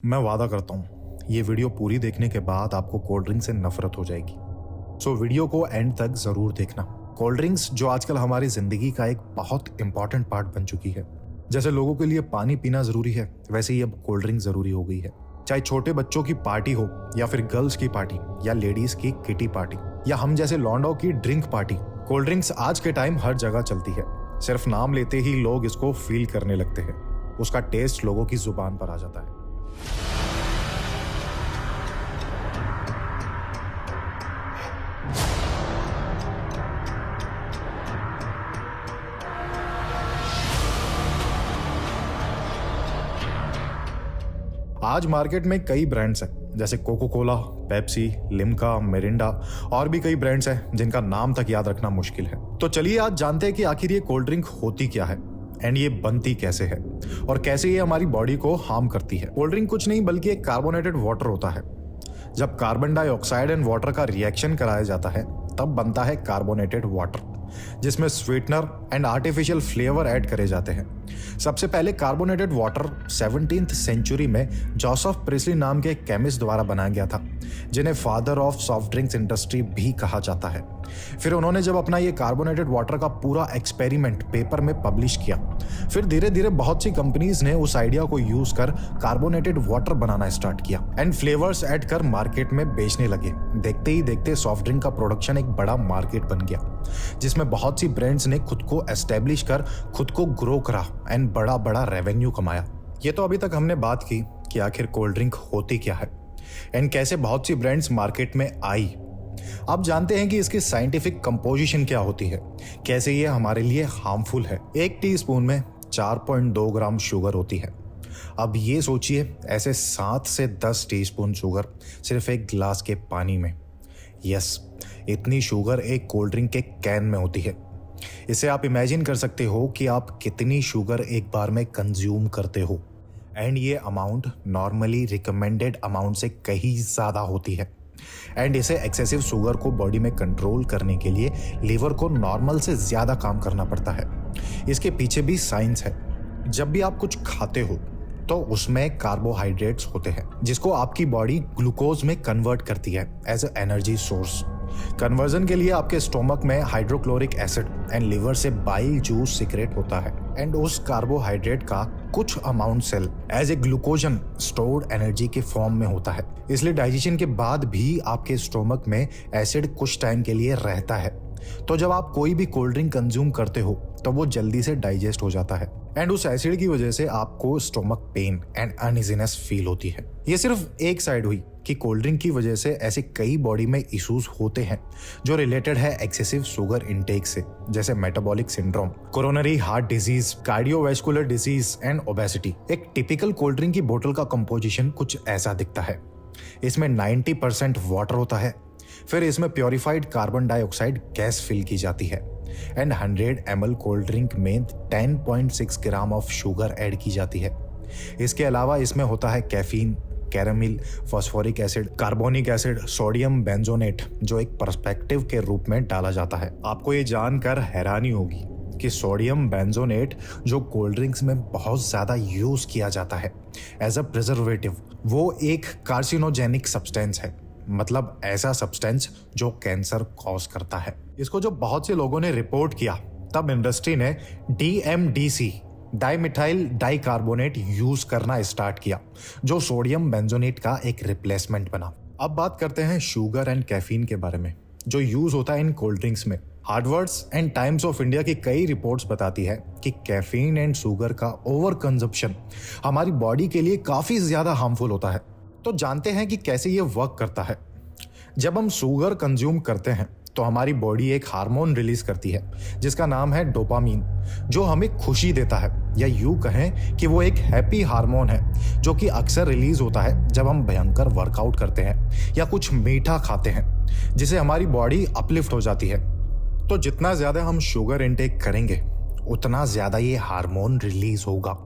मैं वादा करता हूँ ये वीडियो पूरी देखने के बाद आपको कोल्ड ड्रिंक से नफरत हो जाएगी। सो वीडियो को एंड तक जरूर देखना। कोल्ड ड्रिंक्स जो आजकल हमारी जिंदगी का एक बहुत इंपॉर्टेंट पार्ट बन चुकी है। जैसे लोगों के लिए पानी पीना जरूरी है, वैसे ही अब कोल्ड ड्रिंक जरूरी हो गई है। चाहे छोटे बच्चों की पार्टी हो या फिर गर्ल्स की पार्टी या लेडीज की किटी पार्टी या हम जैसे लॉन्डो की ड्रिंक पार्टी, कोल्ड ड्रिंक्स आज के टाइम हर जगह चलती है। सिर्फ नाम लेते ही लोग इसको फील करने लगते हैं। उसका टेस्ट लोगों की जुबान पर आ जाता है। आज मार्केट में कई ब्रांड्स हैं, जैसे Coca Cola, Pepsi, Limca, Mirinda और भी कई ब्रांड्स हैं जिनका नाम तक याद रखना मुश्किल है। तो चलिए आज जानते हैं कि आखिर ये कोल्ड ड्रिंक होती क्या है एंड ये बनती कैसे है और कैसे ये हमारी बॉडी को हार्म करती है। कोल्ड ड्रिंक कुछ नहीं बल्कि एक कार्बोनेटेड वाटर होता है। जब कार्बन डाइऑक्साइड एंड वाटर का रिएक्शन कराया जाता है तब बनता है कार्बोनेटेड वाटर, जिसमें sweetener and artificial flavour add करे जाते हैं। सबसे पहले कार्बोनेटेड वाटर 17th सेंचुरी में जोसेफ प्रिस्ली नाम के एक केमिस्ट द्वारा बनाया गया था, जिन्हें father of soft drinks industry भी कहा जाता है। फिर उन्होंने जब अपना ये कार्बोनेटेड वाटर का पूरा एक्सपेरिमेंट पेपर में पब्लिश किया, फिर धीरे धीरे बहुत सी कंपनीज ने उस आइडिया को यूज कर कार्बोनेटेड वाटर बनाना स्टार्ट किया एंड फ्लेवर्स ऐड कर मार्केट में बेचने लगे। देखते ही देखते सॉफ्ट ड्रिंक का प्रोडक्शन एक बड़ा मार्केट बन गया, जिसमें बहुत सी ब्रांड्स ने खुद को एस्टेब्लिश कर खुद को ग्रो करा एंड बड़ा बड़ा रेवेन्यू कमाया। ये तो अभी तक हमने बात की कि आखिर कोल्ड ड्रिंक होती क्या है एंड कैसे बहुत सी ब्रांड्स मार्केट में आई। अब जानते हैं कि इसकी साइंटिफिक कंपोजिशन क्या होती है, कैसे ये हमारे लिए हार्मफुल है। एक टीस्पून में 4.2 ग्राम शुगर होती है। अब ये सोचिए, ऐसे 7 से 10 टीस्पून शुगर सिर्फ एक गिलास के पानी में। यस, इतनी शुगर एक कोल्ड ड्रिंक के कैन में होती है। इसे आप इमेजिन कर सकते हो कि आप कितनी शुगर एक बार में कंज्यूम करते हो एंड ये अमाउंट नॉर्मली रिकमेंडेड अमाउंट से कहीं ज़्यादा होती है। एंड इसे एक्सेसिव शुगर को बॉडी में कंट्रोल करने के लिए लीवर को नॉर्मल से ज़्यादा काम करना पड़ता है। इसके पीछे भी साइंस है। जब भी आप कुछ खाते हो तो उसमें कार्बोहाइड्रेट्स होते हैं, जिसको आपकी बॉडी ग्लूकोज में कन्वर्ट करती है as a energy source. Conversion के लिए आपके स्टोमक में हाइड्रोक्लोरिक एसिड एंड लिवर से बाइल जूस सीक्रेट होता है एंड उस कार्बोहाइड्रेट का कुछ amount cell as a glycogen stored energy के फॉर्म में होता है। इसलिए डाइजेशन के बाद भी आपके स्टोमक में एसिड कुछ टाइम के लिए रहता है। तो जब आप कोई भी कोल्ड ड्रिंक कंज्यूम करते हो तो वो जल्दी से डाइजेस्ट हो जाता है एंड उस एसिड की वजह से आपको stomach pain and uneasiness feel होती है। ये सिर्फ एक साइड हुई कि कोल्ड ड्रिंक की वजह से ऐसे कई बॉडी में इश्यूज होते हैं जो रिलेटेड है एक्सेसिव शुगर इंटेक से, जैसे metabolic syndrome, coronary heart disease, cardiovascular disease and obesity. एक टिपिकल कोल्ड ड्रिंक की बोतल का कंपोजिशन कुछ ऐसा दिखता है। इसमें 90% वाटर होता है, फिर इसमें purified carbon dioxide gas fill की जाती है एंड 100 ml कोल्ड ड्रिंक में 10.6 ग्राम ऑफ शुगर ऐड की जाती है। इसके अलावा इसमें होता है caffeine, caramel, phosphoric acid, carbonic acid, sodium benzoate, जो एक पर्सपेक्टिव के रूप में डाला जाता है। आपको ये जानकर हैरानी होगी कि सोडियम बेंजोनेट जो कोल्ड ड्रिंक्स में बहुत ज़्यादा यूज किया जाता है एज अ प्रिजर्वेटिव, वो एक कार्सिनोजेनिक सब्सटेंस है। मतलब ऐसा सब्सटेंस जो कैंसर कॉज करता है। इसको जब बहुत से लोगों ने रिपोर्ट किया तब इंडस्ट्री ने DMDC डाइमिथाइल डाइकार्बोनेट यूज करना स्टार्ट किया, जो सोडियम बेंजोनेट का एक रिप्लेसमेंट बना। अब बात करते हैं शुगर एंड कैफीन के बारे में, जो यूज होता है इन कोल्ड ड्रिंक्स में। Harvard's and times of India की कई रिपोर्ट्स बताती है कि कैफीन एंड शुगर का ओवर कंजप्शन हमारी बॉडी के लिए काफी ज्यादा हार्मफुल होता है। तो जानते हैं कि कैसे ये वर्क करता है। जब हम शुगर कंज्यूम करते हैं तो हमारी बॉडी एक हार्मोन रिलीज करती है जिसका नाम है डोपामीन, जो हमें खुशी देता है, या यूं कहें कि वो एक हैप्पी हार्मोन है जो कि अक्सर रिलीज होता है जब हम भयंकर वर्कआउट करते हैं या कुछ मीठा खाते हैं, जिसे हमारी बॉडी अपलिफ्ट हो जाती है। तो जितना ज्यादा हम शुगर इनटेक करेंगे उतना ज्यादा ये हार्मोन रिलीज होगा,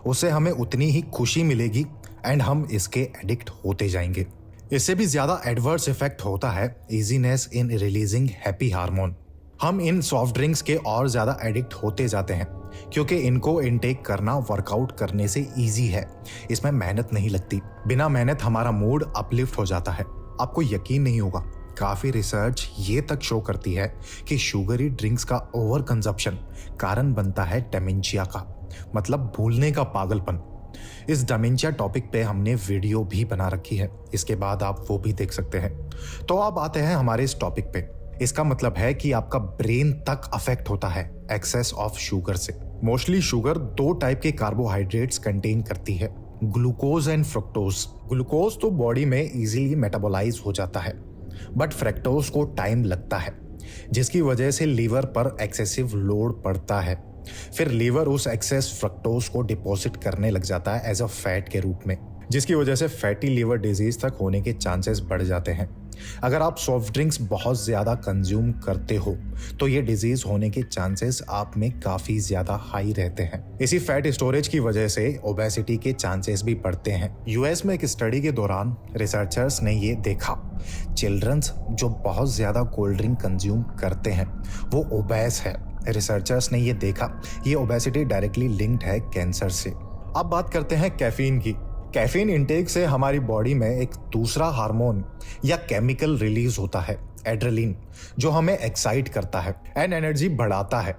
उससे हमें उतनी ही खुशी मिलेगी एंड हम इसके एडिक्ट होते जाएंगे। इससे भी ज्यादा एडवर्स इफेक्ट होता है इजीनेस इन रिलीजिंग हैप्पी हार्मोन। हम इन सॉफ्ट ड्रिंक्स के और ज्यादा एडिक्ट होते जाते हैं क्योंकि इनको इनटेक करना वर्कआउट करने से इजी है। इसमें मेहनत नहीं लगती। बिना मेहनत हमारा मूड अपलिफ्ट हो जाता है। आपको यकीन नहीं होगा, काफी रिसर्च ये तक शो करती है कि शुगरी ड्रिंक्स का ओवर कंजप्शन कारण बनता है डेमेंशिया का, मतलब भूलने का पागलपन। इस डेमेंशिया टॉपिक पे हमने वीडियो भी बना रखी है, इसके बाद आप वो भी देख सकते हैं। तो अब आते हैं हमारे इस टॉपिक पे। इसका मतलब है कि आपका ब्रेन तक अफेक्ट होता है एक्सेस ऑफ शुगर से। मोस्टली शुगर दो टाइप के कार्बोहाइड्रेट्स कंटेन करती है, ग्लूकोज एंड फ्रक्टोज। ग्लूकोज तो बॉडी में इजीली मेटाबोलाइज हो जाता है, बट फ्रक्टोज को टाइम लगता है, जिसकी वजह से लीवर पर एक्सेसिव लोड पड़ता है। फिर लीवर उस एक्सेस फ्रक्टोज को डिपॉजिट करने लग जाता है एज अ फैट के रूप में, जिसकी वजह से फैटी लीवर डिजीज तक होने के चांसेस बढ़ जाते हैं। अगर आप सॉफ्ट ड्रिंक्स बहुत ज़्यादा कंज्यूम करते हो तो ये डिजीज होने के चांसेस आप में काफ़ी ज़्यादा हाई रहते हैं। इसी फैट स्टोरेज की वजह से ओबेसिटी के चांसेस भी बढ़ते हैं। यूएस में एक स्टडी के दौरान रिसर्चर्स ने ये देखा, चिल्ड्रंस जो बहुत ज़्यादा कोल्ड ड्रिंक कंज्यूम करते हैं वो ओबेस है। रिसर्चर्स ने ये देखा, ये ओबेसिटी डायरेक्टली लिंक्ड है कैंसर से। अब बात करते हैं कैफीन की। कैफीन इंटेक से हमारी बॉडी में एक दूसरा हार्मोन या केमिकल रिलीज होता है, एड्रेलिन, जो हमें एक्साइट करता है एंड एनर्जी बढ़ाता है।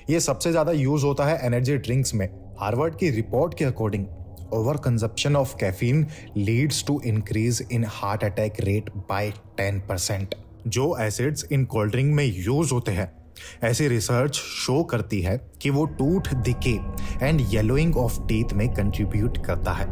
ये सबसे ज्यादा यूज होता है एनर्जी ड्रिंक्स में। हार्वर्ड की रिपोर्ट के according over consumption of caffeine leads to increase in heart attack rate by 10%। जो एसिड्स इन कोल्ड ड्रिंक में यूज होते हैं, ऐसी रिसर्च शो करती है कि वो tooth decay and yellowing of teeth में कंट्रीब्यूट करता है।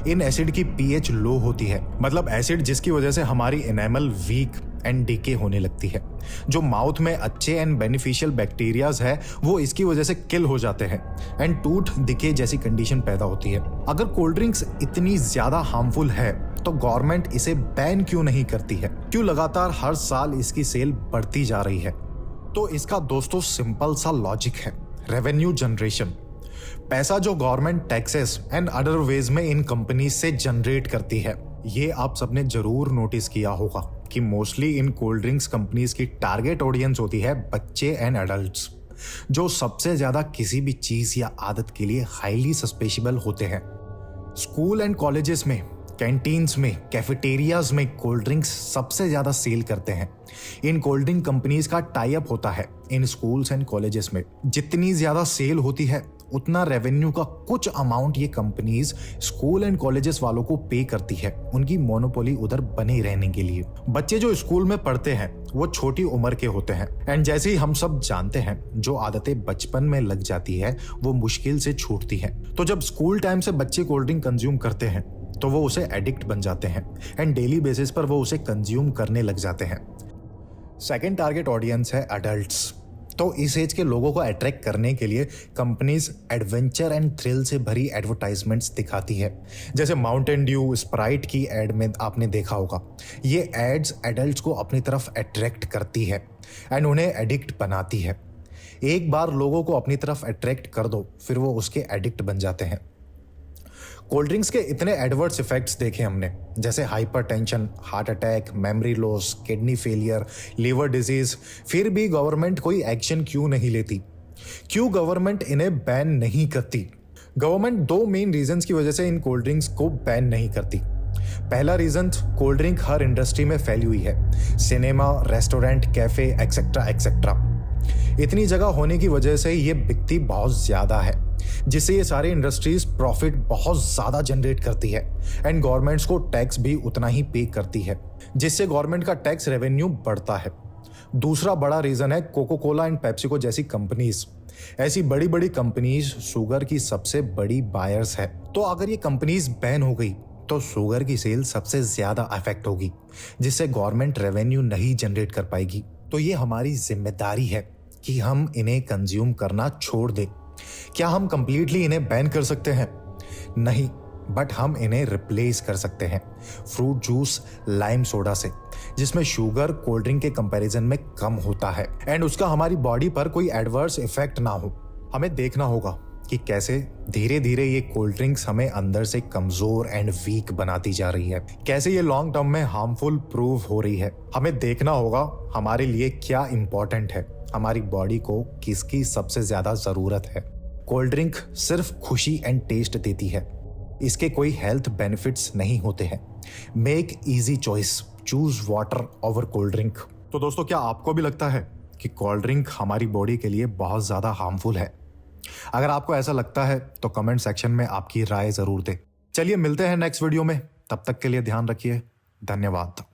इन एसिड की पीएच लो होती है, मतलब एसिड जिसकी वजह से हमारी एनामल वीक एंड डिके होने लगती है। जो माउथ में अच्छे एंड बेनिफिशियल बैक्टीरियाज है वो इसकी वजह से किल हो जाते हैं एंड टूथ डिके जैसी कंडीशन पैदा होती है। अगर कोल्ड ड्रिंक्स इतनी ज्यादा हार्मफुल है तो गवर्नमेंट इसे बैन क्यों नहीं करती है? क्यों लगातार हर साल इसकी सेल बढ़ती जा रही है? तो इसका दोस्तों सिंपल सा लॉजिक है, रेवेन्यू जनरेशन। पैसा जो government taxes and other ways में इन कंपनीज से जनरेट करती है। ये आप सबने जरूर नोटिस किया होगा कि mostly in cold drinks companies की टारगेट ऑडियंस होती है बच्चे एंड एडल्ट्स, जो सबसे ज्यादा किसी भी चीज या आदत के लिए हाईली सस्पेशेबल होते हैं। स्कूल एंड कॉलेजेस में, कैंटीन्स में, कैफेटेरियाज में कोल्ड ड्रिंक्स सबसे ज्यादा सेल करते हैं। इन कोल्ड ड्रिंक कंपनीज का टाई अप होता है इन स्कूल्स एंड कॉलेजेस में। जितनी ज्यादा सेल होती है उतना रेवेन्यू का कुछ अमाउंट ये कंपनीज स्कूल एंड कॉलेजेस वालों को पे करती है, उनकी मोनोपोली उधर बने रहने के लिए। बच्चे जो स्कूल में पढ़ते हैं वो छोटी उम्र के होते हैं एंड जैसे ही हम सब जानते हैं, जो आदतें बचपन में लग जाती है वो मुश्किल से छूटती है। तो जब स्कूल टाइम से बच्चे कोल्ड ड्रिंक कंज्यूम करते हैं तो वो उसे एडिक्ट बन जाते हैं एंड डेली बेसिस पर वो उसे कंज्यूम करने लग जाते हैं। सेकेंड टारगेट ऑडियंस है एडल्ट्स। तो इस एज के लोगों को अट्रैक्ट करने के लिए कंपनीज एडवेंचर एंड थ्रिल से भरी एडवर्टाइजमेंट्स दिखाती है। जैसे माउंटेन ड्यू, स्प्राइट की एड में आपने देखा होगा। ये एड्स एडल्ट्स को अपनी तरफ अट्रैक्ट करती है एंड उन्हें एडिक्ट बनाती है। एक बार लोगों को अपनी तरफ अट्रैक्ट कर दो फिर वो उसके एडिक्ट बन जाते हैं। कोल्ड ड्रिंक्स के इतने एडवर्स इफेक्ट्स देखे हमने, जैसे hypertension, heart attack, memory loss, kidney failure, liver disease, फिर भी गवर्नमेंट कोई एक्शन क्यों नहीं लेती? क्यों गवर्नमेंट इन्हें बैन नहीं करती? गवर्नमेंट दो मेन रीजंस की वजह से इन कोल्ड ड्रिंक्स को बैन नहीं करती। पहला रीजन, कोल्ड ड्रिंक हर इंडस्ट्री में फैली हुई है, cinema, restaurant, cafe etcetera etcetera. इतनी जगह होने की वजह से ये बिकती बहुत ज्यादा है, जिससे ये सारी इंडस्ट्रीज प्रॉफिट बहुत ज्यादा जनरेट करती है एंड गवर्नमेंट्स को टैक्स भी उतना ही पे करती है, जिससे गवर्नमेंट का टैक्स रेवेन्यू बढ़ता है। दूसरा बड़ा रीजन है कोको कोला एंड पेप्सिको जैसी कंपनीज। ऐसी बड़ी बड़ी कंपनीज शुगर की सबसे बड़ी बायर्स है। तो अगर ये कंपनीज बैन हो गई तो शुगर की सेल सबसे ज्यादा अफेक्ट होगी, जिससे गवर्नमेंट रेवेन्यू नहीं जनरेट कर पाएगी। तो ये हमारी जिम्मेदारी है कि हम इन्हें कंज्यूम करना छोड़ दें। क्या हम कंप्लीटली इन्हें बैन कर सकते हैं? नहीं, बट हम इन्हें रिप्लेस कर सकते हैं फ्रूट जूस, लाइम सोडा से, जिसमें शुगर कोल्ड ड्रिंक के कंपैरिजन में कम होता है एंड उसका हमारी बॉडी पर कोई एडवर्स इफेक्ट ना हो। हमें देखना होगा कि कैसे धीरे धीरे ये कोल्ड ड्रिंक्स हमें अंदर से कमजोर एंड वीक बनाती जा रही है, कैसे ये लॉन्ग टर्म में हार्मफुल प्रूव हो रही है। हमें देखना होगा हमारे लिए क्या इंपॉर्टेंट है, हमारी बॉडी को किसकी सबसे ज्यादा जरूरत है। कोल्ड ड्रिंक सिर्फ खुशी एंड टेस्ट देती है, इसके कोई हेल्थ बेनिफिट्स नहीं होते हैं। Make easy choice, choose water over cold drink. तो दोस्तों, क्या आपको भी लगता है कि कोल्ड ड्रिंक हमारी बॉडी के लिए बहुत ज़्यादा हार्मफुल है? अगर आपको ऐसा लगता है तो कमेंट सेक्शन में आपकी राय ज़रूर दें। चलिए मिलते हैं नेक्स्ट वीडियो में, तब तक के लिए ध्यान रखिए। धन्यवाद।